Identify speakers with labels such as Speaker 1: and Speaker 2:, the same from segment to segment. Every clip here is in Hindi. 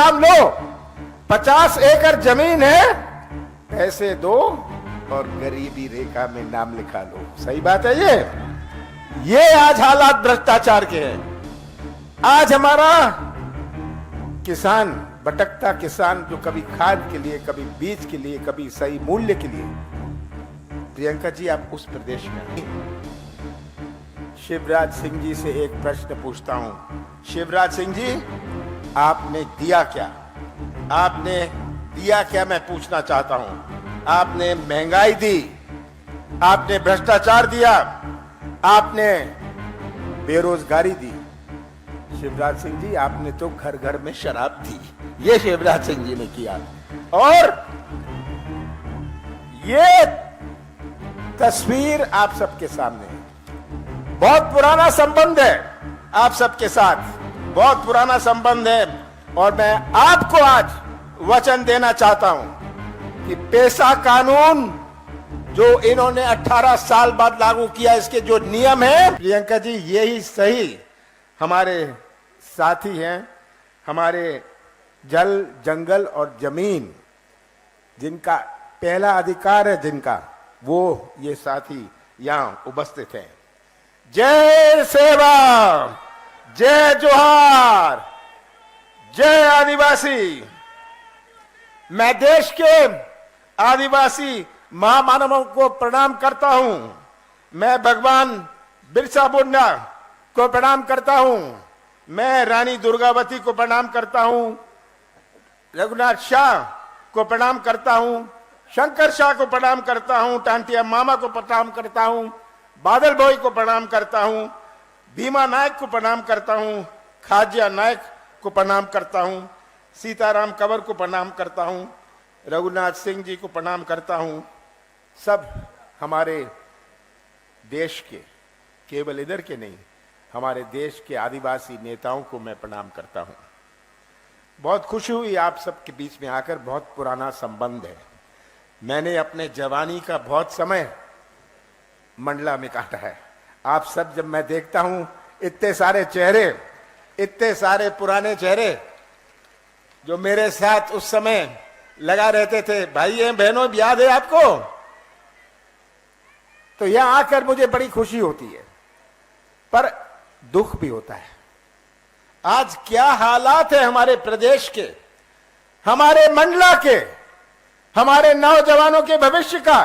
Speaker 1: काम लो, 50 एकड़ जमीन है, पैसे दो और गरीबी रेखा में नाम लिखा लो। सही बात है ये आज हालात भ्रष्टाचार के हैं। आज हमारा किसान, भटकता किसान, जो कभी खाद के लिए, कभी बीज के लिए, कभी सही मूल्य के लिए। प्रियंका जी, आप उस प्रदेश में, शिवराज सिंह जी से एक प्रश्न पूछता हूं। शिवराज सिंह जी, आपने दिया क्या? आपने दिया क्या, मैं पूछना चाहता हूं। आपने महंगाई दी, आपने भ्रष्टाचार दिया, आपने बेरोजगारी दी। शिवराज सिंह जी, आपने तो घर घर में शराब दी। ये शिवराज सिंह जी ने किया। और ये तस्वीर आप सबके सामने है। बहुत पुराना संबंध है आप सबके साथ, बहुत पुराना संबंध है। और मैं आपको आज वचन देना चाहता हूं कि पेशा कानून जो इन्होंने 18 साल बाद लागू किया, इसके जो नियम है, प्रियंका जी, यही सही हमारे साथी हैं। हमारे जल, जंगल और जमीन जिनका पहला अधिकार है, जिनका, वो ये साथी यहां उपस्थित हैं। जय सेवा, जय जोहार, जय आदिवासी। मैं देश के आदिवासी महामानवों को प्रणाम करता हूं। मैं भगवान बिरसा मुंडा को प्रणाम करता हूं। मैं रानी दुर्गावती को प्रणाम करता हूं। रघुनाथ शाह को प्रणाम करता हूं। शंकर शाह को प्रणाम करता हूं। टांटिया मामा को प्रणाम करता हूं। बादल भाई को प्रणाम करता हूं। भीमा नायक को प्रणाम करता हूं। खाजिया नायक को प्रणाम करता हूं। सीताराम कंवर को प्रणाम करता हूं। रघुनाथ सिंह जी को प्रणाम करता हूं। सब हमारे देश के, केवल इधर के नहीं, हमारे देश के आदिवासी नेताओं को मैं प्रणाम करता हूं। बहुत खुशी हुई आप सबके बीच में आकर। बहुत पुराना संबंध है। मैंने अपने जवानी का बहुत समय मंडला में काटा है। आप सब, जब मैं देखता हूं इतने सारे चेहरे, इतने सारे पुराने चेहरे जो मेरे साथ उस समय लगा रहते थे, भाई बहनों, याद है आपको? तो यहां आकर मुझे बड़ी खुशी होती है, पर दुख भी होता है। आज क्या हालात है हमारे प्रदेश के, हमारे मंडला के, हमारे नौजवानों के भविष्य का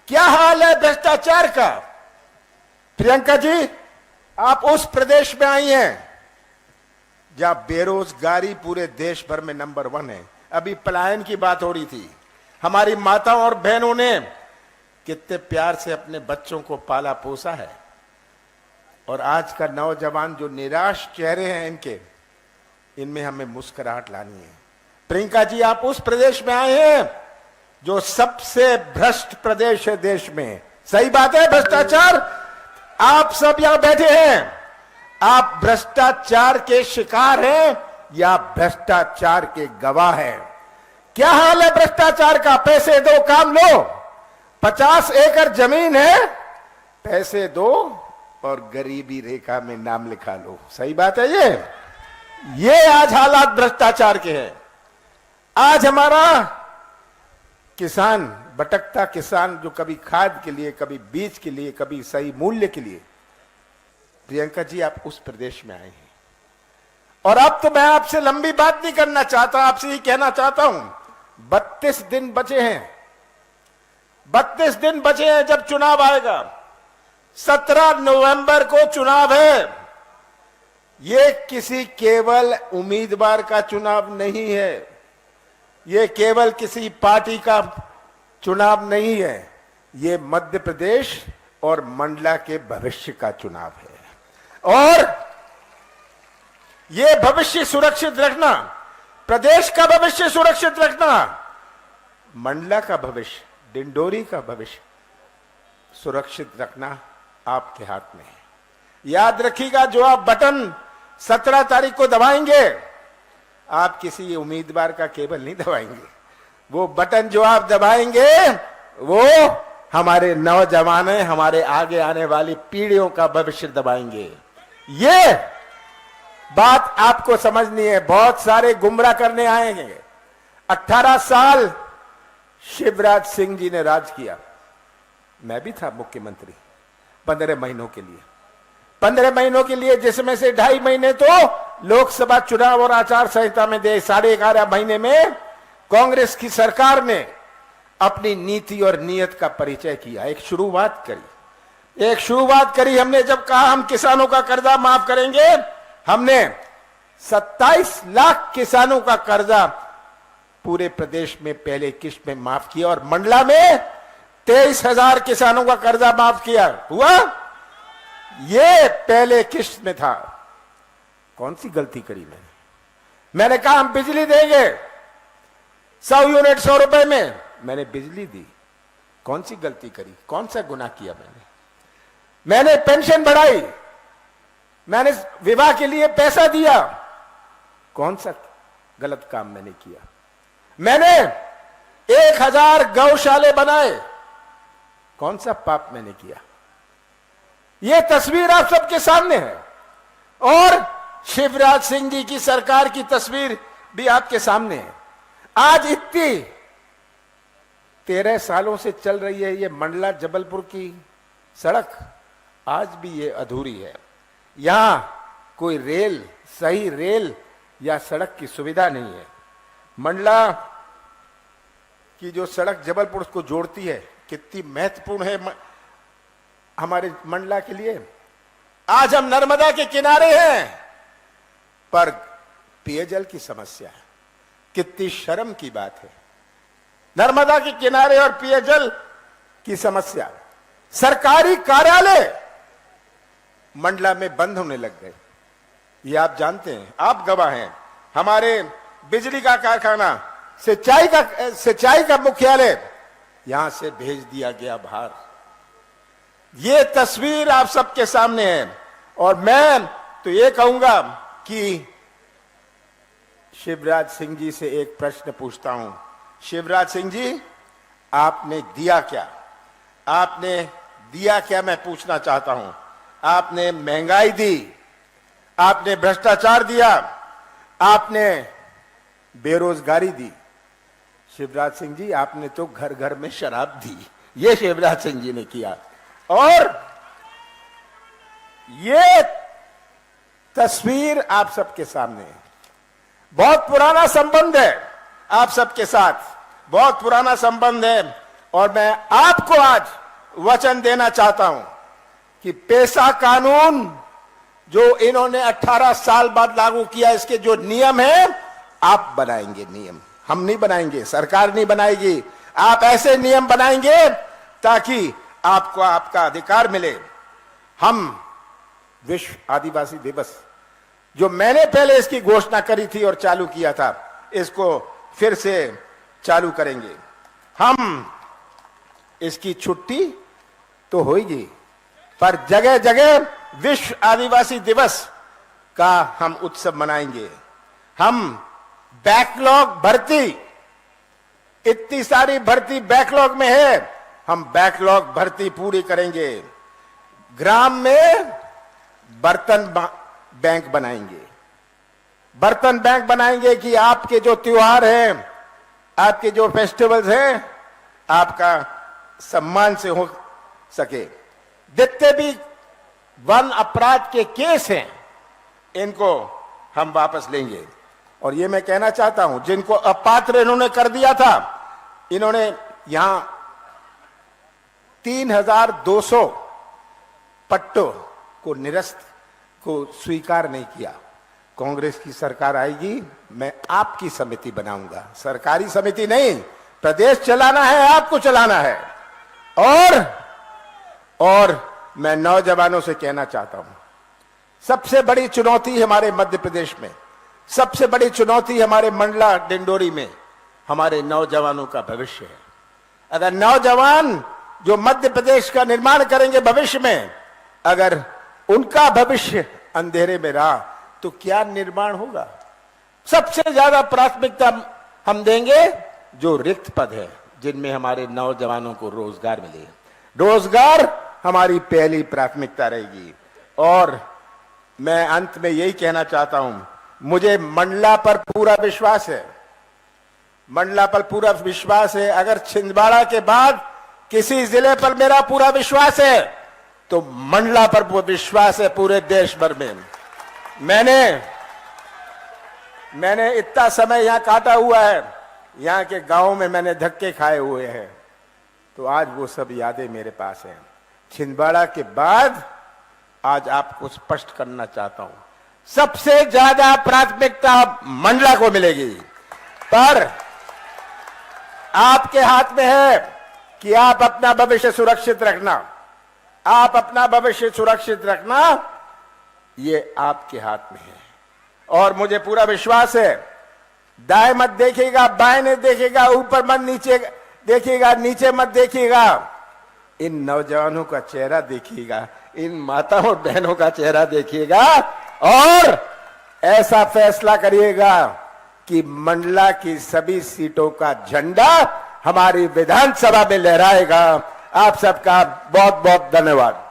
Speaker 1: क्या हाल है भ्रष्टाचार का। प्रियंका जी, आप उस प्रदेश में आई हैं जहां बेरोजगारी पूरे देश भर में नंबर 1 है। अभी पलायन की बात हो रही थी। हमारी माताओं और बहनों ने कितने प्यार से अपने बच्चों को पाला पोसा है। और आज का नौजवान जो निराश चेहरे हैं इनके, इनमें हमें मुस्कुराहट लानी है। प्रियंका जी, आप उस प्रदेश में आए हैं जो सबसे भ्रष्ट प्रदेश है देश में। सही बात है, भ्रष्टाचार। आप सब यहां बैठे हैं, आप भ्रष्टाचार के शिकार हैं या भ्रष्टाचार के गवाह हैं? क्या हाल है भ्रष्टाचार का? पैसे दो, काम लो, 50 एकड़ जमीन है, पैसे दो और गरीबी रेखा में नाम लिखा लो। सही बात है ये आज हालात भ्रष्टाचार के हैं। आज हमारा किसान, भटकता किसान, जो कभी खाद के लिए, कभी बीज के लिए, कभी सही मूल्य के लिए। प्रियंका जी, आप उस प्रदेश में आए हैं। और अब तो मैं आपसे लंबी बात नहीं करना चाहता, आपसे ही कहना चाहता हूं, 32 दिन बचे हैं। 32 दिन बचे हैं जब चुनाव आएगा। 17 नवंबर को चुनाव है। ये किसी केवल उम्मीदवार का चुनाव नहीं है, ये केवल किसी पार्टी का चुनाव नहीं है, ये मध्य प्रदेश और मंडला के भविष्य का चुनाव है। और ये भविष्य सुरक्षित रखना, प्रदेश का भविष्य सुरक्षित रखना, मंडला का भविष्य, डिंडोरी का भविष्य सुरक्षित रखना आपके हाथ में है। याद रखिएगा, जो आप बटन 17 तारीख को दबाएंगे, आप किसी उम्मीदवार का केवल नहीं दबाएंगे। वो बटन जो आप दबाएंगे वो हमारे नौजवान, हमारे आगे आने वाली पीढ़ियों का भविष्य दबाएंगे। बात आपको समझनी है। बहुत सारे गुमराह करने आएंगे। 18 साल शिवराज सिंह जी ने राज किया, मैं भी था मुख्यमंत्री 15 महीनों के लिए। 15 महीनों के लिए, जिसमें से 2.5 महीने तो लोकसभा चुनाव और आचार संहिता में दे। 11.5 महीने में कांग्रेस की सरकार ने अपनी नीति और नियत का परिचय किया। एक शुरुआत करी हमने। जब कहा हम किसानों का कर्जा माफ करेंगे, हमने 27 लाख किसानों का कर्जा पूरे प्रदेश में पहले किश्त में माफ किया और मंडला में 23,000 किसानों का कर्जा माफ किया। हुआ ये पहले किश्त में था। कौन सी गलती करी मैंने कहा हम बिजली देंगे 100 यूनिट 100 रुपए में, मैंने बिजली दी। कौन सी गलती करी, कौन सा गुनाह किया मैंने पेंशन बढ़ाई, मैंने विवाह के लिए पैसा दिया। कौन सा गलत काम मैंने किया? मैंने 1000 गौशाले बनाए। कौन सा पाप मैंने किया? यह तस्वीर आप सबके सामने है और शिवराज सिंह जी की सरकार की तस्वीर भी आपके सामने है। आज इतनी 13 सालों से चल रही है ये मंडला जबलपुर की सड़क, आज भी ये अधूरी है। यहां कोई सही रेल या सड़क की सुविधा नहीं है। मंडला की जो सड़क जबलपुर को जोड़ती है कितनी महत्वपूर्ण है हमारे मंडला के लिए। आज हम नर्मदा के किनारे हैं पर पेयजल की समस्या है। कितनी शर्म की बात है, नर्मदा के किनारे और पेयजल की समस्या। सरकारी कार्यालय मंडला में बंद होने लग गए, ये आप जानते हैं, आप गवाह हैं। हमारे बिजली का कारखाना, सिंचाई का मुख्यालय यहां से भेज दिया गया बाहर। ये तस्वीर आप सबके सामने है और मैं तो ये कहूंगा कि शिवराज सिंह जी से एक प्रश्न पूछता हूं। शिवराज सिंह जी, आपने दिया क्या? आपने दिया क्या, मैं पूछना चाहता हूं। आपने महंगाई दी, आपने भ्रष्टाचार दिया, आपने बेरोजगारी दी। शिवराज सिंह जी, आपने तो घर घर में शराब दी। ये शिवराज सिंह जी ने किया। और ये तस्वीर आप सबके सामने है। बहुत पुराना संबंध है आप सबके साथ, बहुत पुराना संबंध है। और मैं आपको आज वचन देना चाहता हूं कि पेशा कानून जो इन्होंने 18 साल बाद लागू किया, इसके जो नियम है आप बनाएंगे। नियम हम नहीं बनाएंगे, सरकार नहीं बनाएगी। आप ऐसे नियम बनाएंगे ताकि आपको आपका अधिकार मिले। हम विश्व आदिवासी दिवस जो मैंने पहले इसकी घोषणा करी थी और चालू किया था, इसको फिर से चालू करेंगे। हम इसकी छुट्टी तो होगी, पर जगह जगह विश्व आदिवासी दिवस का हम उत्सव मनाएंगे। हम बैकलॉग भर्ती, इतनी सारी भर्ती बैकलॉग में है, हम बैकलॉग भर्ती पूरी करेंगे। ग्राम में बर्तन बैंक बनाएंगे, बर्तन बैंक बनाएंगे कि आपके जो त्योहार हैं, आपके जो फेस्टिवल्स हैं, आपका सम्मान से हो सके। जितने भी वन अपराध के केस हैं, इनको हम वापस लेंगे। और ये मैं कहना चाहता हूं, जिनको अपात्र इन्होंने कर दिया था, इन्होंने यहां 3200 पट्टों को निरस्त को स्वीकार नहीं किया। कांग्रेस की सरकार आएगी, मैं आपकी समिति बनाऊंगा, सरकारी समिति नहीं। प्रदेश चलाना है, आपको चलाना है। और मैं नौजवानों से कहना चाहता हूं, सबसे बड़ी चुनौती हमारे मध्य प्रदेश में, सबसे बड़ी चुनौती हमारे मंडला डिंडोरी में हमारे नौजवानों का भविष्य है। अगर नौजवान जो मध्य प्रदेश का निर्माण करेंगे भविष्य में, अगर उनका भविष्य अंधेरे में रहा तो क्या निर्माण होगा? सबसे ज्यादा प्राथमिकता हम देंगे जो रिक्त पद है, जिनमें हमारे नौजवानों को रोजगार मिले। रोजगार हमारी पहली प्राथमिकता रहेगी। और मैं अंत में यही कहना चाहता हूं, मुझे मंडला पर पूरा विश्वास है, मंडला पर पूरा विश्वास है। अगर छिंदवाड़ा के बाद किसी जिले पर मेरा पूरा विश्वास है तो मंडला पर विश्वास है पूरे देश भर में। मैंने इतना समय यहां काटा हुआ है, यहां के गांव में मैंने धक्के खाए हुए हैं, तो आज वो सब यादें मेरे पास हैं। छिंदवाड़ा के बाद आज आपको स्पष्ट करना चाहता हूं, सबसे ज्यादा प्राथमिकता मंडला को मिलेगी, पर आपके हाथ में है कि आप अपना भविष्य सुरक्षित रखना, आप अपना भविष्य सुरक्षित रखना, ये आपके हाथ में है। और मुझे पूरा विश्वास है, दाएं मत देखिएगा, बाएं नहीं देखिएगा, ऊपर मत नीचे देखिएगा, नीचे मत देखिएगा, इन नौजवानों का चेहरा देखिएगा, इन माताओं बहनों का चेहरा देखिएगा और ऐसा फैसला करिएगा कि मंडला की सभी सीटों का झंडा हमारी विधानसभा में लहराएगा। आप सबका बहुत बहुत धन्यवाद।